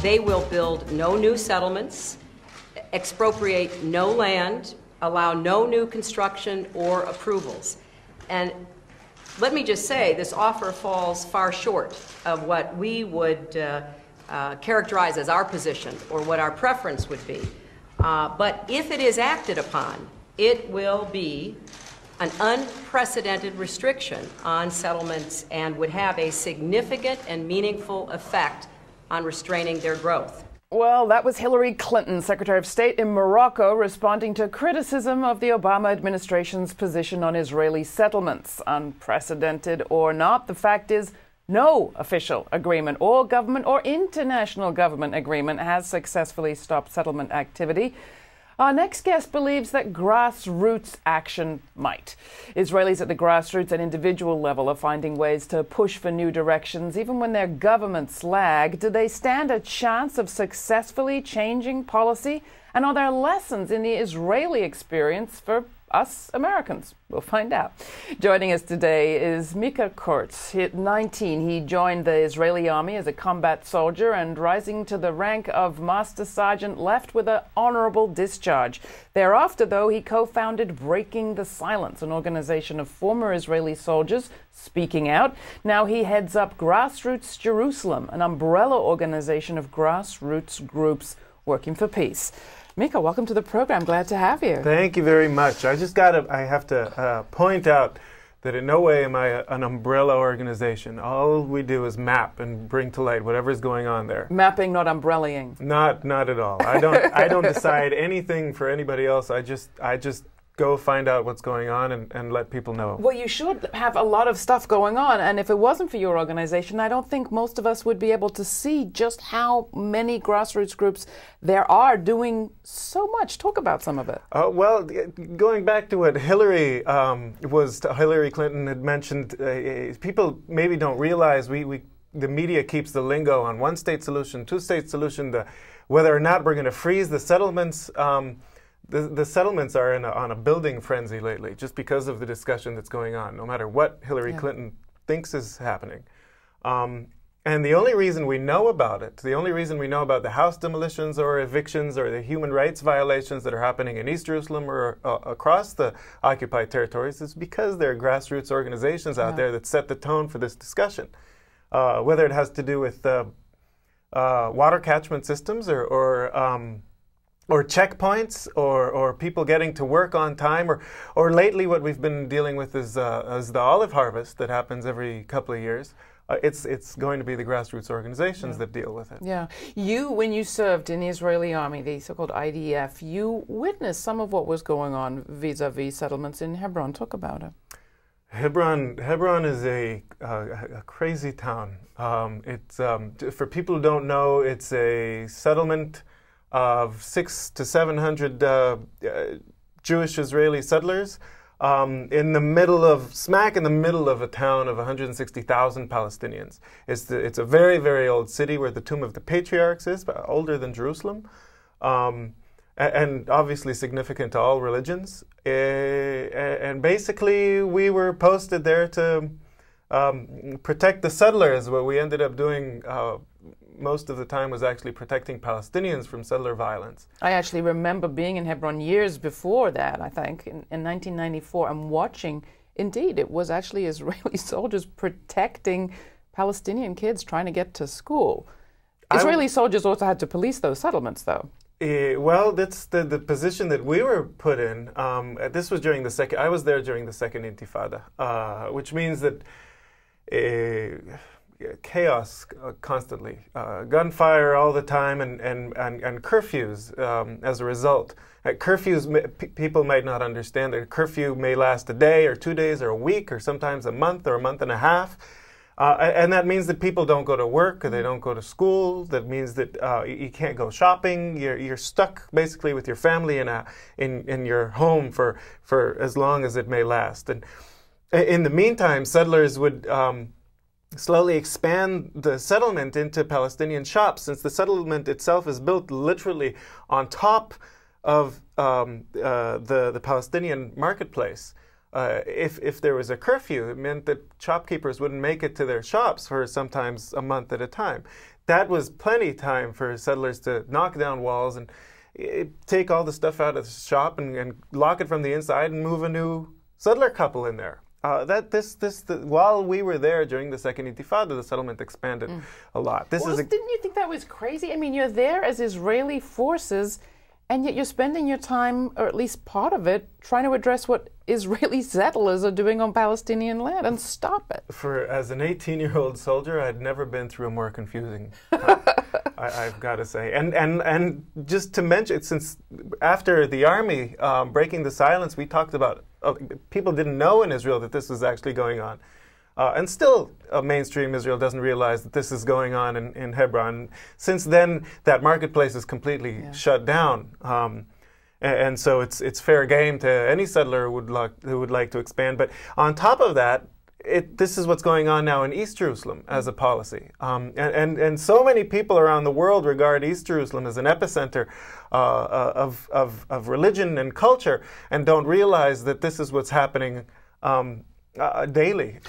They will build no new settlements, expropriate no land, allow no new construction or approvals. And let me just say, this offer falls far short of what we would characterize as our position or what our preference would be. But if it is acted upon, it will be an unprecedented restriction on settlements and would have a significant and meaningful effect on restraining their growth. Well, that was Hillary Clinton, Secretary of State in Morocco, responding to criticism of the Obama administration's position on Israeli settlements. Unprecedented or not, the fact is no official agreement or government or international government agreement has successfully stopped settlement activity. Our next guest believes that grassroots action might. Israelis at the grassroots and individual level are finding ways to push for new directions, even when their governments lag. Do they stand a chance of successfully changing policy? And are there lessons in the Israeli experience for us Americans? We'll find out. Joining us today is Micha Kurz. At 19, he joined the Israeli army as a combat soldier and, rising to the rank of Master Sergeant, left with an honorable discharge. Thereafter, though, he co-founded Breaking the Silence, an organization of former Israeli soldiers speaking out. Now he heads up Grassroots Jerusalem, an umbrella organization of grassroots groups working for peace. Micha, welcome to the program. Glad to have you. Thank you very much. I have to point out that in no way am I an umbrella organization. All we do is map and bring to light whatever is going on there. Mapping, not umbrellaing. Not at all. I don't decide anything for anybody else. I just go find out what's going on and let people know. Well, you should have a lot of stuff going on, and if it wasn't for your organization, I don't think most of us would be able to see just how many grassroots groups there are doing so much. Talk about some of it. Well, going back to what Hillary Clinton had mentioned, people maybe don't realize the media keeps the lingo on one-state solution, two-state solution, whether or not we're going to freeze the settlements. The settlements are on a building frenzy lately, just because of the discussion that's going on, no matter what Hillary Clinton thinks is happening. And the only reason we know about it, the only reason we know about the house demolitions or evictions or the human rights violations that are happening in East Jerusalem or across the occupied territories is because there are grassroots organizations out there that set the tone for this discussion. Whether it has to do with water catchment systems or checkpoints, or people getting to work on time, or lately what we've been dealing with is the olive harvest that happens every couple of years. It's going to be the grassroots organizations that deal with it. Yeah. When you served in the Israeli army, the so-called IDF, you witnessed some of what was going on vis-a-vis settlements in Hebron. Talk about it. Hebron is a crazy town. It's for people who don't know, it's a settlement of 600 to 700 Jewish Israeli settlers smack in the middle of a town of 160,000 Palestinians. It's a very, very old city where the Tomb of the Patriarchs is, but older than Jerusalem, and obviously significant to all religions. And basically, we were posted there to protect the settlers. What we ended up doing most of the time was actually protecting Palestinians from settler violence. I actually remember being in Hebron years before that, I think, in 1994, and watching, indeed, it was actually Israeli soldiers protecting Palestinian kids trying to get to school. Israeli soldiers also had to police those settlements, though. Well, that's the position that we were put in. This was during I was there during the second intifada, which means that chaos constantly, gunfire all the time, and curfews as a result. Curfews, people might not understand that a curfew may last a day or 2 days or a week or sometimes a month or a month and a half. And that means that people don't go to work or they don't go to school. That means that you can't go shopping. You're stuck basically with your family in your home for as long as it may last. And in the meantime, settlers would slowly expand the settlement into Palestinian shops, since the settlement itself is built literally on top of the Palestinian marketplace. If there was a curfew, it meant that shopkeepers wouldn't make it to their shops for sometimes a month at a time. that was plenty time for settlers to knock down walls and take all the stuff out of the shop and lock it from the inside and move a new settler couple in there. While we were there during the Second Intifada, the settlement expanded a lot. Didn't you think that was crazy? I mean, you're there as Israeli forces, and yet you're spending your time, or at least part of it, trying to address what Israeli settlers are doing on Palestinian land and stop it. As an 18-year-old soldier, I'd never been through a more confusing time, I've got to say. And just to mention, since after the army breaking the silence, we talked about people didn't know in Israel that this was actually going on. And still, mainstream Israel doesn't realize that this is going on in Hebron. Since then, that marketplace is completely shut down. And so it's fair game to any settler who would like to expand. But on top of that, this is what's going on now in East Jerusalem as a policy. And so many people around the world regard East Jerusalem as an epicenter of religion and culture and don't realize that this is what's happening daily.